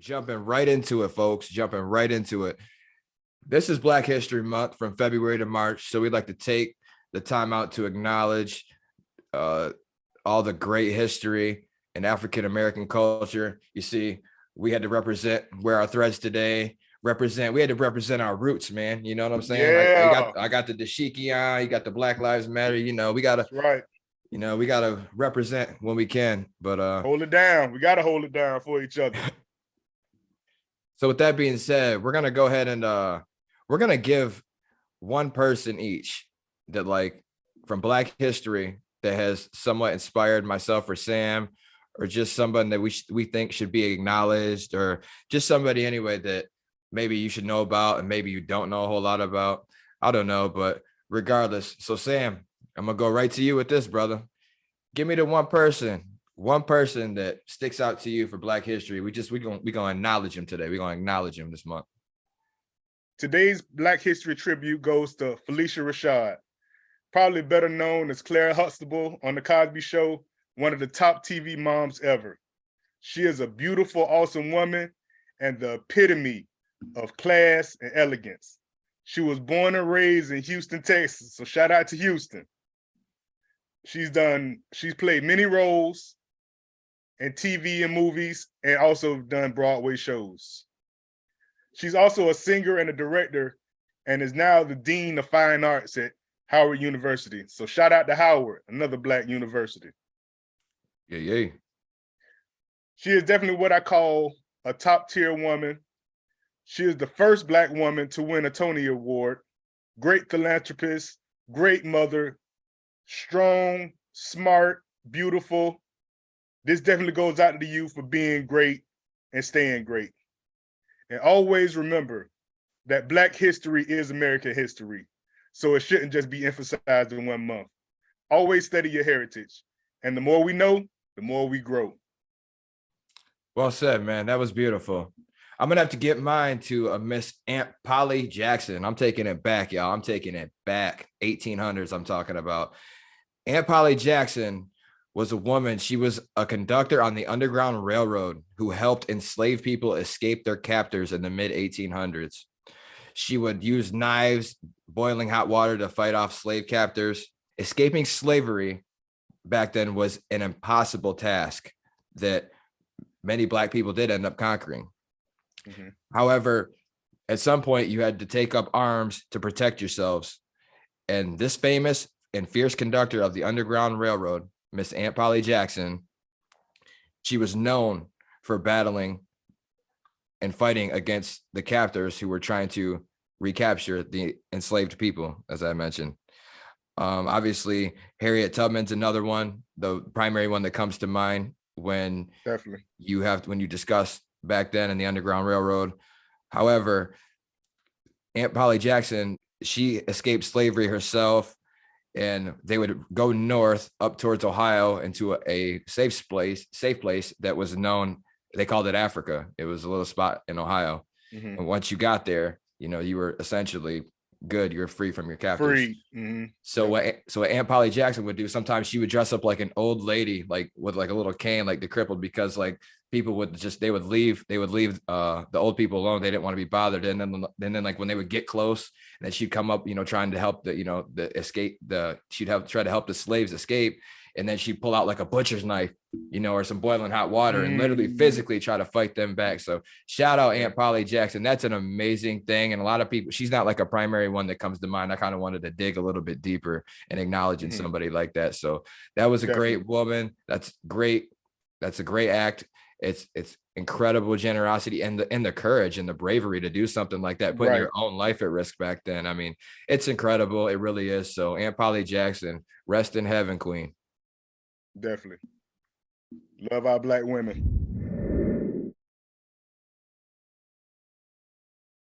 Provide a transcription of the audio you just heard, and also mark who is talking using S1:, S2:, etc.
S1: Jumping right into it, folks. Jumping right into it. This is Black History Month from February to March. So we'd like to take the time out to acknowledge uh, all the great history in African American culture. You see, we had to wear our threads today. We had to represent our roots, man. You know what I'm saying?
S2: Yeah.
S1: I got the dashiki on, you got the Black Lives Matter. We gotta,
S2: That's right.
S1: we gotta represent when we can. But
S2: Hold it down. We gotta hold it down for each other.
S1: So with that being said, we're gonna go ahead and we're gonna give one person each that from Black history that has somewhat inspired myself or Sam, or just someone that we think should be acknowledged, or just somebody anyway that maybe you should know about and maybe you don't know a whole lot about. I don't know, but regardless. So Sam, I'm gonna go right to you with this, brother. Give me the one person that sticks out to you for Black history. We gonna acknowledge him today. We're gonna acknowledge him this month.
S2: Today's Black History tribute goes to Phylicia Rashad, probably better known as Claire Huxtable on The Cosby Show, one of the top TV moms ever. She is a beautiful, awesome woman and the epitome of class and elegance. She was born and raised in Houston, Texas, so shout out to Houston. She's played many roles in TV and movies, and also done Broadway shows. She's also a singer and a director, and is now the Dean of Fine Arts at Howard University. So shout out to Howard, another Black university.
S1: Yeah.
S2: She is definitely what I call a top tier woman. She is the first Black woman to win a Tony Award. Great philanthropist, great mother, strong, smart, beautiful. This definitely goes out to you for being great and staying great. And always remember that Black history is American history. So it shouldn't just be emphasized in 1 month. Always study your heritage. And the more we know, the more we grow.
S1: Well said, man. That was beautiful. I'm gonna have to get mine to a Miss Aunt Polly Jackson. I'm taking it back, y'all. I'm taking it back. 1800s. I'm talking about. Aunt Polly Jackson was a woman. She was a conductor on the Underground Railroad who helped enslaved people escape their captors in the mid 1800s. She would use knives, boiling hot water to fight off slave captors. Escaping slavery back then was an impossible task that many Black people did end up conquering. Mm-hmm. However, at some point you had to take up arms to protect yourselves. And this famous and fierce conductor of the Underground Railroad, Miss Aunt Polly Jackson, she was known for battling and fighting against the captors who were trying to recapture the enslaved people, as I mentioned. Obviously, Harriet Tubman's another one, the primary one that comes to mind when you discuss back then in the Underground Railroad. However, Aunt Polly Jackson, she escaped slavery herself, and they would go north up towards Ohio into a safe place that was known. They called it Africa. It was a little spot in Ohio. Mm-hmm. And once you got there, you were essentially good. You're free from your captors.
S2: Free. Mm-hmm.
S1: So what Aunt Polly Jackson would do, sometimes she would dress up like an old lady, like with like a little cane, like the crippled, because like people would leave the old people alone. They didn't want to be bothered. And then like when they would get close, and then she'd come up, trying to help try to help the slaves escape. And then she'd pull out like a butcher's knife, or some boiling hot water, and literally physically try to fight them back. So shout out Aunt Polly Jackson. That's an amazing thing. And a lot of people, she's not like a primary one that comes to mind. I kind of wanted to dig a little bit deeper and acknowledging somebody like that. So that was a great woman. That's great. That's a great act. It's incredible generosity and the courage and the bravery to do something like that, putting your own life at risk back then. I mean, it's incredible. It really is. So Aunt Polly Jackson, rest in heaven, Queen.
S2: Definitely. Love our Black women.